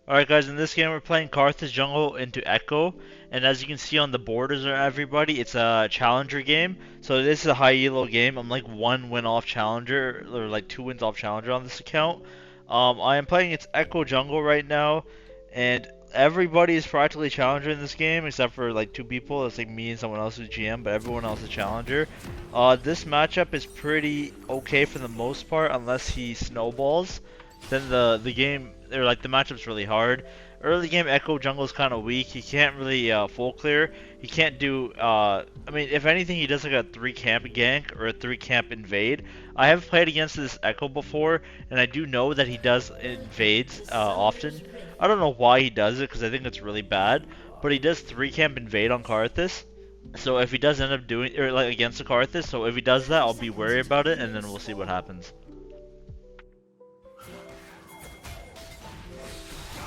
Alright guys, in this game we're playing Karthus jungle into Echo, and as you can see on the borders of everybody, it's a challenger game. So this is a high-elo game. I'm like 1 win off challenger, or like 2 wins off challenger on this account. I am playing its Echo jungle right now, and everybody is practically challenger in this game, except for like 2 people. It's like me and someone else who's GM, but everyone else is challenger. This matchup is pretty okay for the most part, unless he snowballs. Then the game, or like the matchup's really hard. Early game Echo jungle is kind of weak. He can't really full clear. He can't do. I mean, if anything, he does like a 3 camp gank or a 3 camp invade. I have played against this Echo before, and I do know that he does invades often. I don't know why he does it because I think it's really bad, but he does 3 camp invade on Karthus. So if he does end up doing, or like against the Karthus, so if he does that, I'll be wary about it, and then we'll see what happens.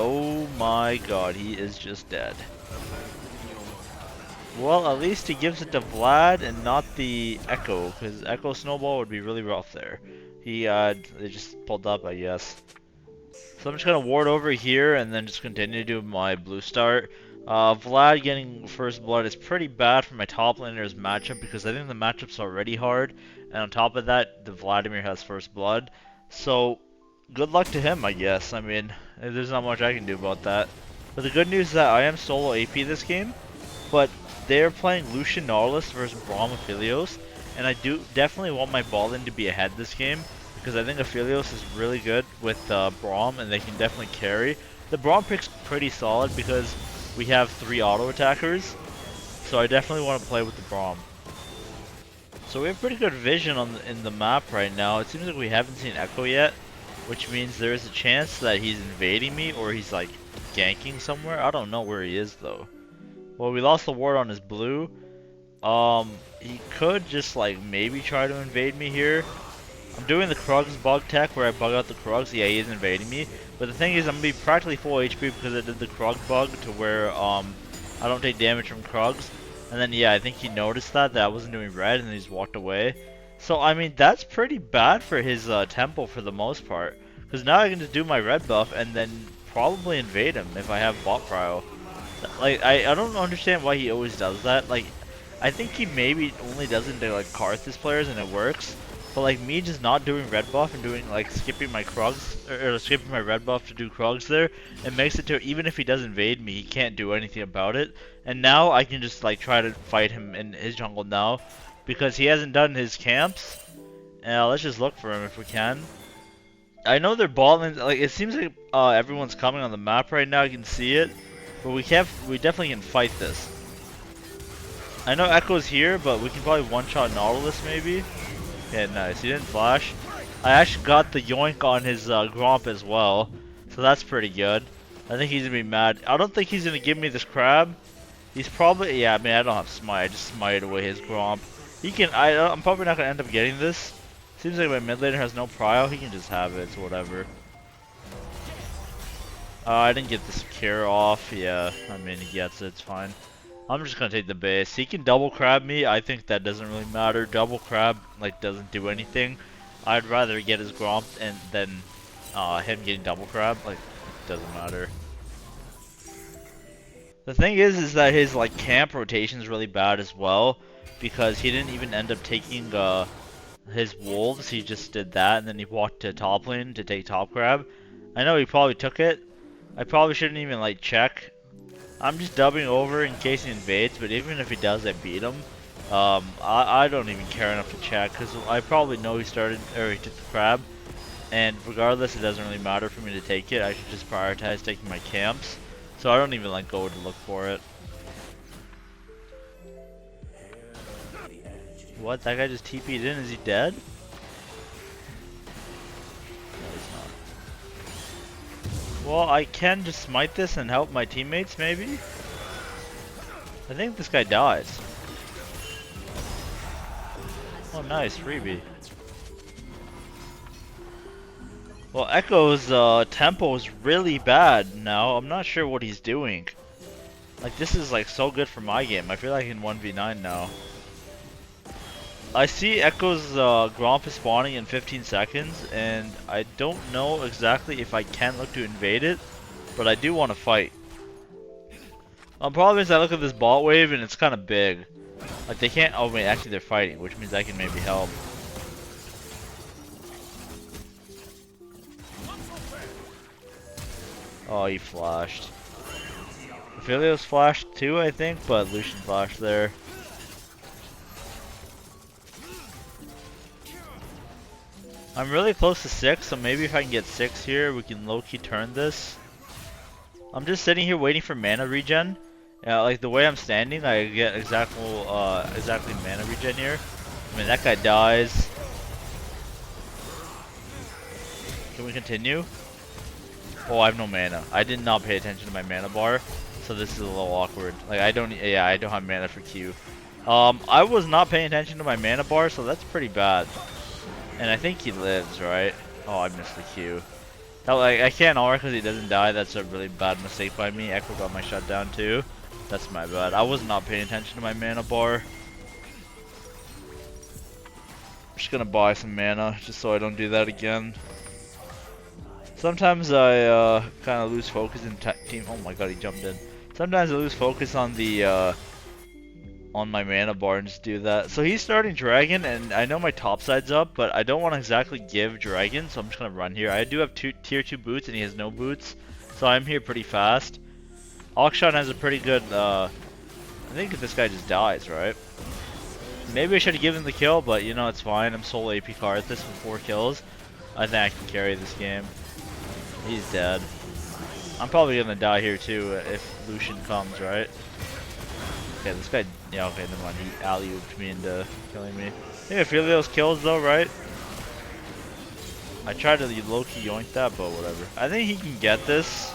Oh my god, he is just dead. Well, at least he gives it to Vlad and not the Echo, because Echo Snowball would be really rough there. They just pulled up, I guess. So I'm just gonna ward over here and then just continue to do my blue start. Vlad getting first blood is pretty bad for my top laner's matchup because I think the matchup's already hard, and on top of that, the Vladimir has first blood. So good luck to him, I guess. I mean, there's not much I can do about that. But the good news is that I am solo AP this game, but they're playing Lucian Nautilus versus Braum Aphelios, and I do definitely want my ball in to be ahead this game because I think Aphelios is really good with Braum, and they can definitely carry. The Braum pick's pretty solid because we have 3 auto attackers, so I definitely want to play with the Braum. So we have pretty good vision in the map right now. It seems like we haven't seen Echo yet, which means there is a chance that he's invading me or he's like ganking somewhere. I don't know where he is though. Well, we lost the ward on his blue. He could just like maybe try to invade me here. I'm doing the Krugs bug tech where I bug out the Krugs. Yeah, he is invading me. But the thing is, I'm gonna be practically full HP because I did the Krug bug to where I don't take damage from Krugs. And then yeah, I think he noticed that I wasn't doing red and he's walked away. So I mean that's pretty bad for his tempo for the most part. Because now I can just do my red buff and then probably invade him if I have bot prio. Like I don't understand why he always does that. Like I think he maybe only does it to like Karthus players and it works. But like me just not doing red buff and doing like skipping my Krugs or skipping my red buff to do Krugs there, it makes it to even if he does invade me, he can't do anything about it. And now I can just like try to fight him in his jungle now because he hasn't done his camps. Let's just look for him if we can. I know they're balling. Like it seems like everyone's coming on the map right now. You can see it, but we can't. We definitely can fight this. I know Echo's here, but we can probably one-shot Nautilus maybe. Yeah, nice. He didn't flash. I actually got the yoink on his Gromp as well, so that's pretty good. I think he's gonna be mad. I don't think he's gonna give me this crab. He's probably, yeah. I mean, I don't have smite. I just smited away his Gromp. He can. I'm probably not gonna end up getting this. Seems like my mid laner has no prio. He can just have it. So whatever. I didn't get the secure off. Yeah, I mean he gets it. It's fine. I'm just gonna take the base. He can double crab me. I think that doesn't really matter. Double crab like doesn't do anything. I'd rather get his Gromp and then him getting double crab. Like it doesn't matter. The thing is that his like camp rotation is really bad as well because he didn't even end up taking his wolves. He just did that and then he walked to top lane to take top crab. I know he probably took it. I probably shouldn't even like check. I'm just dubbing over in case he invades, but even if he does, I beat him. I don't even care enough to check because I probably know he started or he took the crab, and regardless, it doesn't really matter for me to take it. I should just prioritize taking my camps, so I don't even like go to look for it. What? That guy just TP'd in? Is he dead? No, he's not. Well, I can just smite this and help my teammates, maybe? I think this guy dies. Oh, nice, freebie. Well, Echo's tempo is really bad now. I'm not sure what he's doing. Like, this is like so good for my game. I feel like in 1v9 now. I see Echo's Gromp is spawning in 15 seconds, and I don't know exactly if I can look to invade it. but I do want to fight. Problem is I look at this bot wave and it's kind of big. Like they can't. Oh wait, actually they're fighting, which means I can maybe help. Oh, he flashed. Aphelios flashed too, I think, but Lucian flashed there. I'm really close to 6, so maybe if I can get 6 here, we can low-key turn this. I'm just sitting here waiting for mana regen. Like the way I'm standing, I get exactly mana regen here. I mean, that guy dies. Can we continue? Oh, I have no mana. I did not pay attention to my mana bar, so this is a little awkward. Like I don't have mana for Q. I was not paying attention to my mana bar, so that's pretty bad. And I think he lives, right? Oh, I missed the Q. That, like, I can't R because he doesn't die. That's a really bad mistake by me. Echo got my shutdown too. That's my bad. I was not paying attention to my mana bar. I'm just gonna buy some mana just so I don't do that again. Sometimes I kind of lose focus in team. Oh my god, he jumped in. Sometimes I lose focus on the on my mana bar and just do that. So he's starting dragon, and I know my top side's up, but I don't want to exactly give dragon, so I'm just gonna run here. I do have tier 2 boots, and he has no boots, so I'm here pretty fast. Akshan has a pretty good. I think this guy just dies, right? Maybe I should have given the kill, but you know it's fine. I'm solo AP Karthus with 4 kills. I think I can carry this game. He's dead. I'm probably gonna die here too if Lucian comes, right? Okay, this guy. Yeah, okay, never mind. He alley-ooped me into killing me. I think I feel those kills though, right? I tried to low-key yoink that, but whatever. I think he can get this.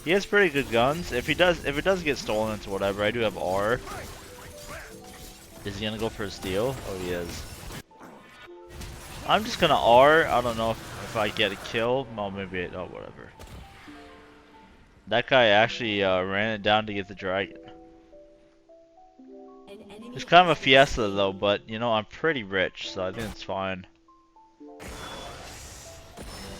He has pretty good guns. If it does get stolen, it's whatever. I do have R. Is he gonna go for a steal? Oh, he is. I'm just gonna R. I don't know if I get a kill. Well, maybe oh, whatever. That guy actually ran it down to get the dragon. It's kind of a fiesta though, but you know I'm pretty rich, so I think it's fine.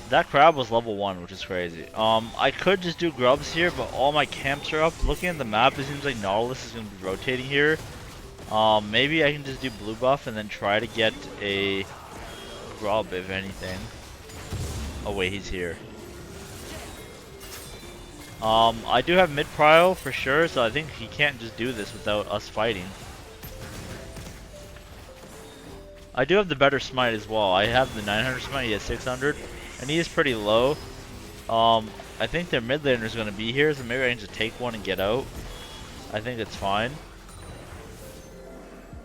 That crab was level 1, which is crazy. I could just do grubs here, but all my camps are up. Looking at the map, it seems like Nautilus is going to be rotating here. Maybe I can just do blue buff and then try to get a grub, if anything. Oh wait, he's here. I do have mid prio for sure, so I think he can't just do this without us fighting. I do have the better smite as well. I have the 900 smite, he has 600, and he is pretty low. I think their mid laner is going to be here, so maybe I can just take one and get out. I think it's fine.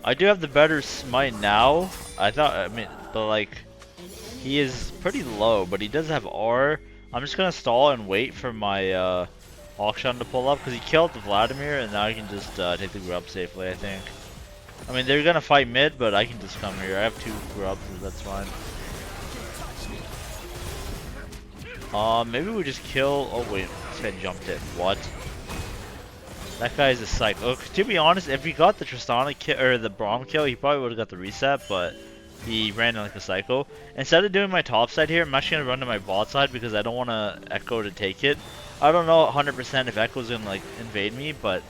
I do have the better smite now. I mean, but like, he is pretty low, but he does have R. I'm just going to stall and wait for my Akshan to pull up, because he killed the Vladimir, and now I can just take the grub safely, I think. I mean, they're gonna fight mid, but I can just come here. I have 2 grubs, so that's fine. Maybe we just kill. Oh wait, this guy jumped in. What? That guy's a psych. Oh, to be honest, if he got the Tristana kill or the Braum kill, he probably would have got the reset, but he ran in like a psycho. Instead of doing my top side here, I'm actually gonna run to my bot side because I don't want to Echo to take it. I don't know 100% if Echo's gonna like invade me, but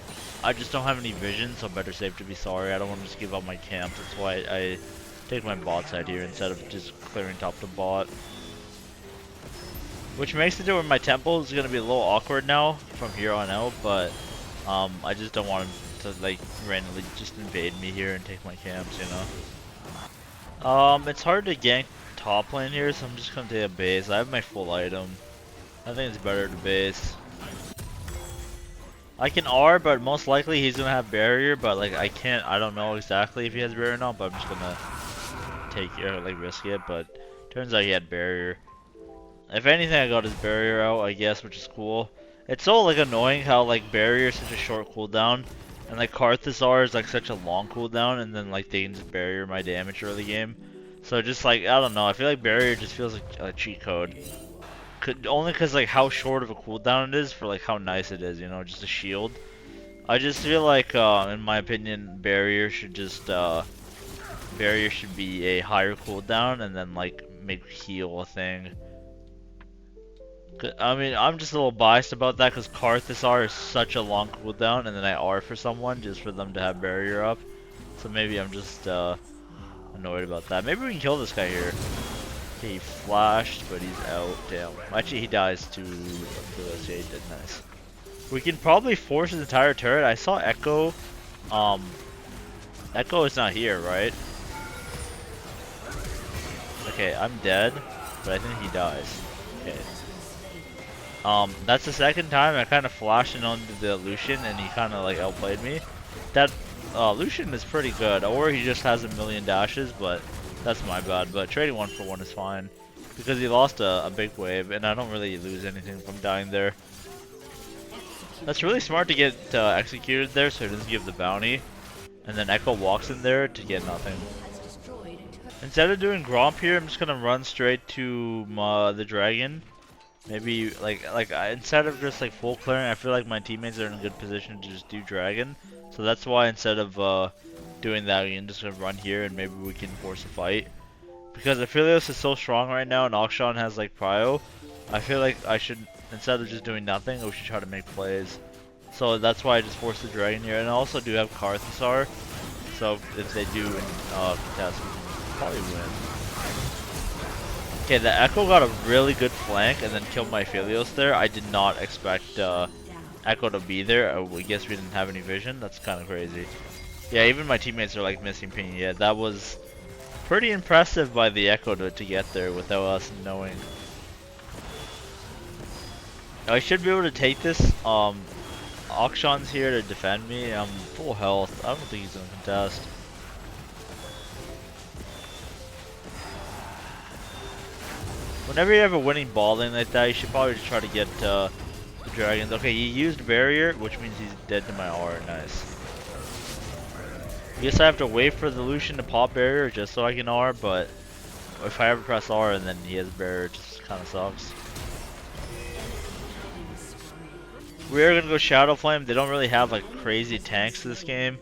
I just don't have any vision, so better safe to be sorry. I don't want to just give up my camp. That's why I take my bot side here instead of just clearing top to bot. Which makes it to where my tempo is going to be a little awkward now from here on out, but I just don't want him to like randomly just invade me here and take my camps, you know. It's hard to gank top lane here, so I'm just going to take a base. I have my full item. I think it's better to base. I can R, but most likely he's gonna have barrier, but like I don't know exactly if he has barrier or not, but I'm just gonna take like risk it, but turns out he had barrier. If anything, I got his barrier out, I guess, which is cool. It's so like annoying how like barrier is such a short cooldown, and like Karthus R is like such a long cooldown, and then like they can just barrier my damage early game. So just like, I don't know, I feel like barrier just feels like a cheat code. Only because like how short of a cooldown it is for like how nice it is, you know, just a shield. I just feel like in my opinion barrier should be a higher cooldown and then like make heal a thing. I mean, I'm just a little biased about that because Karthus R is such a long cooldown, and then I R for someone just for them to have barrier up. So maybe I'm just annoyed about that. Maybe we can kill this guy here. Okay, he flashed, but he's out. Damn. Actually, he dies to this. Yeah, he did. Nice. We can probably force his entire turret. I saw Echo. Um, Echo is not here, right? Okay, I'm dead, but I think he dies. Okay. That's the second time I kind of flashed in onto the Lucian, and he kind of like outplayed me. That Lucian is pretty good, or he just has a million dashes, but that's my bad. But trading 1-for-1 is fine because he lost a big wave, and I don't really lose anything from dying there. That's really smart to get executed there, so he doesn't give the bounty, and then Echo walks in there to get nothing. Instead of doing Gromp here, I'm just gonna run straight to the dragon. Maybe instead of just like full clearing, I feel like my teammates are in a good position to just do dragon. So that's why instead of doing that, we can just run here and maybe we can force a fight. Because Aphelios is so strong right now and Akshan has like prio, I feel like I should, instead of just doing nothing, we should try to make plays. So that's why I just forced the dragon here, and I also do have Karthus. So if they do contest, we can probably win. Okay, the Echo got a really good flank and then killed my Aphelios there. I did not expect Echo to be there. I guess we didn't have any vision. That's kind of crazy. Yeah, even my teammates are like missing ping. Yeah, that was pretty impressive by the Echo to get there without us knowing. I should be able to take this. Akshan's here to defend me. I'm full health. I don't think he's gonna contest. Whenever you have a winning ball lane like that, you should probably just try to get the dragons. Okay, he used barrier, which means he's dead to my R. Nice. I guess I have to wait for the Lucian to pop barrier just so I can R, but if I ever press R and then he has barrier, it just kind of sucks. We are gonna go Shadow Flame. They don't really have like crazy tanks this game.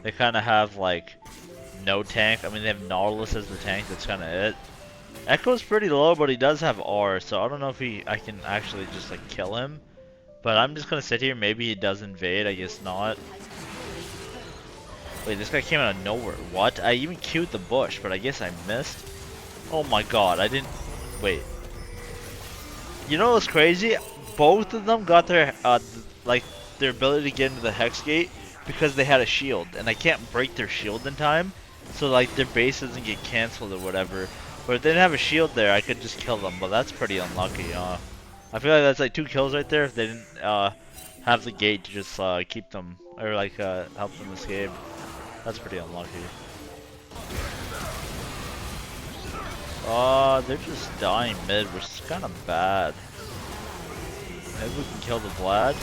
They kind of have like no tank. I mean, they have Nautilus as the tank. That's kind of it. Echo's pretty low, but he does have R, so I don't know if I can actually just like kill him. But I'm just gonna sit here. Maybe he does invade. I guess not. Wait, this guy came out of nowhere. What? I even queued the bush, but I guess I missed. Oh my god, I didn't. Wait. You know what's crazy? Both of them got their like their ability to get into the hex gate because they had a shield, and I can't break their shield in time, so like their base doesn't get cancelled or whatever. But if they didn't have a shield there, I could just kill them, but that's pretty unlucky. I feel like that's like 2 kills right there if they didn't have the gate to just keep them or like help them escape. That's pretty unlucky. They're just dying mid, which is kind of bad. Maybe we can kill the Vlad.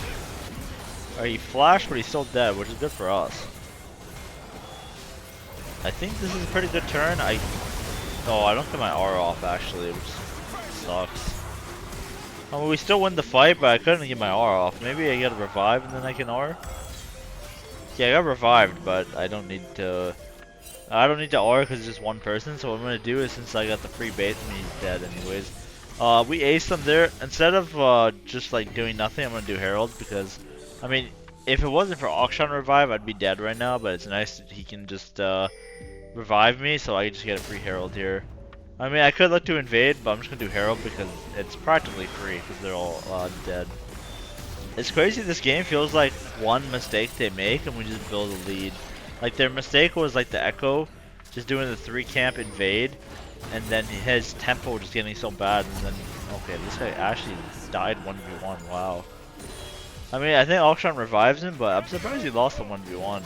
Alright, he flashed, but he's still dead, which is good for us. I think this is a pretty good turn. Oh, I don't get my R off actually, which sucks. I mean, we still win the fight, but I couldn't get my R off. Maybe I get a revive and then I can R. Yeah, I got revived, but I don't need to. I don't need to R because it's just one person. So what I'm gonna do is, since I got the free bait, and he's dead anyways. We aced them there. Instead of just like doing nothing, I'm gonna do herald because, I mean, if it wasn't for Akshan revive, I'd be dead right now. But it's nice that he can just revive me, so I can just get a free herald here. I mean, I could look to invade, but I'm just gonna do herald because it's practically free because they're all dead. It's crazy. This game feels like one mistake they make and we just build a lead. Like their mistake was like the Echo just doing the 3 camp invade, and then his tempo just getting so bad, and then okay, this guy actually died 1v1. Wow. I mean, I think Akshan revives him, but I'm surprised he lost the 1v1.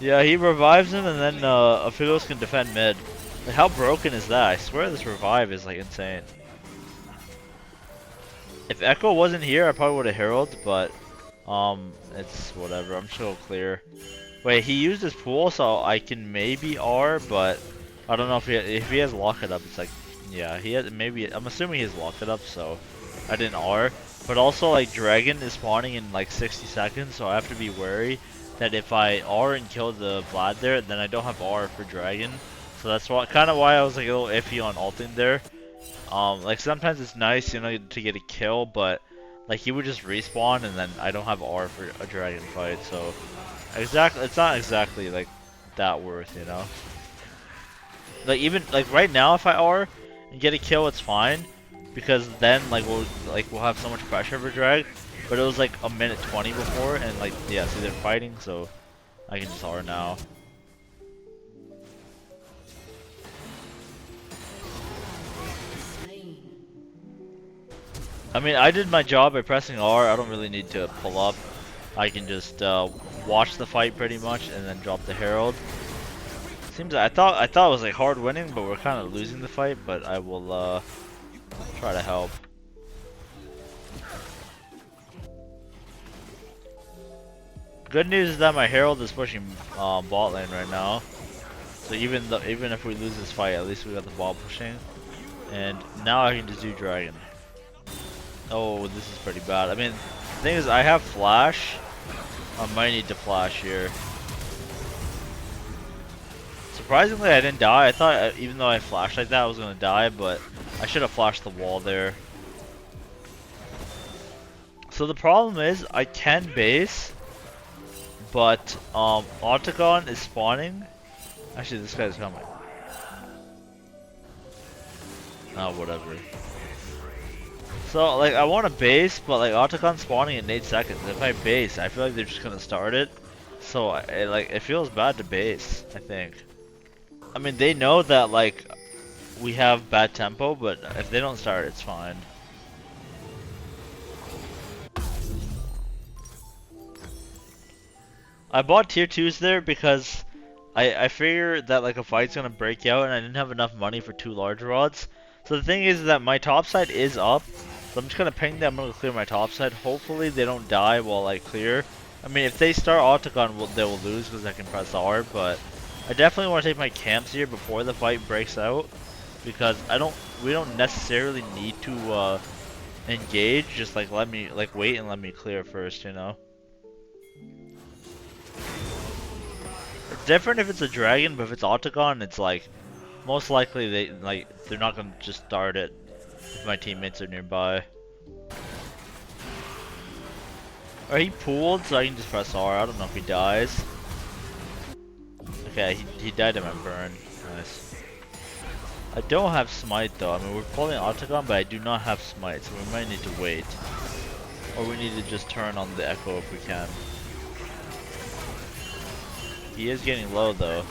Yeah, he revives him, and then Aphelios can defend mid. Like, how broken is that? I swear this revive is like insane. If Echo wasn't here, I probably would have herald, but it's whatever. I'm still clear. Wait, he used his pool, so I can maybe R, but I don't know if he has lock it up. It's like, yeah, he has maybe. I'm assuming he has lock it up, so I didn't R. But also, like, dragon is spawning in like 60 seconds, so I have to be wary that if I R and kill the Vlad there, then I don't have R for dragon. So that's kind of why I was like a little iffy on ulting there. Like sometimes it's nice, you know, to get a kill, but like he would just respawn and then I don't have R for a dragon fight, so exactly, it's not exactly like that worth, you know. Like even like right now, if I R and get a kill, it's fine because then we'll have so much pressure for drag. But it was like a minute 20 before, and like yeah, see they're fighting, so I can just R now. I mean, I did my job by pressing R. I don't really need to pull up. I can just watch the fight pretty much, and then drop the herald. Seems I thought it was like hard winning, but we're kind of losing the fight. But I will try to help. Good news is that my herald is pushing bot lane right now. So even if we lose this fight, at least we got the ball pushing. And now I can just do dragon. Oh, this is pretty bad. I mean, the thing is, I have flash. I might need to flash here. Surprisingly, I didn't die. I thought, even though I flashed like that, I was gonna die, but I should have flashed the wall there. So the problem is, I can base, but Octagon is spawning. Actually, this guy's coming. Oh, whatever. So, like, I want to base, but, like, Octagon's spawning in 8 seconds. If I base, I feel like they're just gonna start it. So, it feels bad to base, I think. I mean, they know that, like, we have bad tempo, but if they don't start, it's fine. I bought tier 2s there because I figured that, like, a fight's gonna break out, and I didn't have enough money for 2 large rods. So the thing is that my top side is up. So I'm just gonna ping them, I'm gonna clear my top side. Hopefully they don't die while I clear. I mean, if they start Octagon, they will lose because I can press R, but I definitely want to take my camps here before the fight breaks out. Because we don't necessarily need to engage, just like wait and let me clear first, you know? It's different if it's a dragon, but if it's Octagon, it's like, most likely they're not gonna just start it if my teammates are nearby. Or he pooled, so I can just press R. I don't know if he dies. Okay, he died in my burn. Nice. I don't have smite though. I mean, we're pulling Octagon, but I do not have smite, so we might need to wait. Or we need to just turn on the echo if we can. He is getting low though.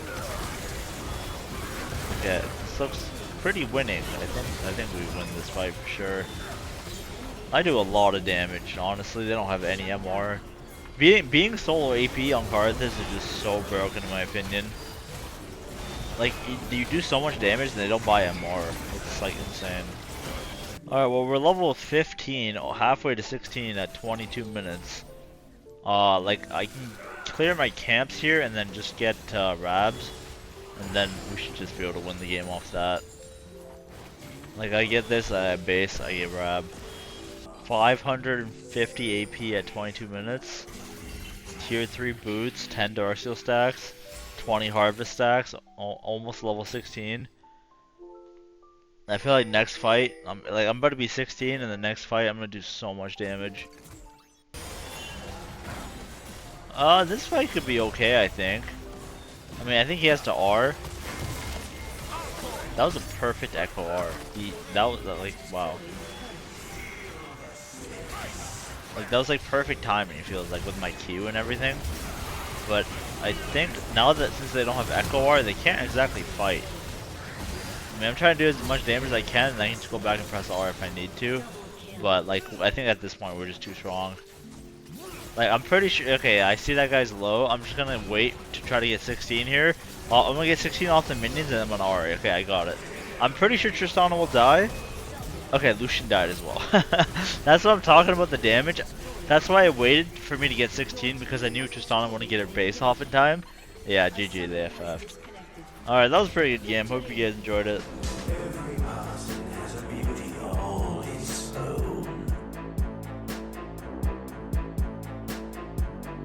Okay, this looks pretty winning. I think we win this fight for sure. I do a lot of damage. Honestly, they don't have any MR. Being solo AP on Karthus is just so broken in my opinion. Like you do so much damage and they don't buy MR. It's like insane. Alright, well we're level 15, halfway to 16 at 22 minutes. Like I can clear my camps here and then just get Rabs. And then we should just be able to win the game off that. Like I get this, I base, I get Rab. 550 AP at 22 minutes. Tier 3 boots, 10 Dark Seal stacks, 20 Harvest stacks, almost level 16. I feel like next fight, I'm about to be 16, and the next fight I'm gonna do so much damage. This fight could be okay, I think. I mean, I think he has to R. That was a perfect echo R. That was like, wow. Like, that was like perfect timing, it feels like, with my Q and everything. But I think now that since they don't have echo R, they can't exactly fight. I mean, I'm trying to do as much damage as I can, and I can just go back and press R if I need to. But like, I think at this point we're just too strong. Like, I'm pretty sure. Okay, I see that guy's low. I'm just gonna wait to try to get 16 here. I'm gonna get 16 off the minions, and then I'm gonna R. Okay, I got it. I'm pretty sure Tristana will die. Okay, Lucian died as well. That's what I'm talking about, the damage. That's why I waited for me to get 16, because I knew Tristana wouldn't get her base off in time. Yeah, GG, they FF'd. Alright, that was a pretty good game. Hope you guys enjoyed it.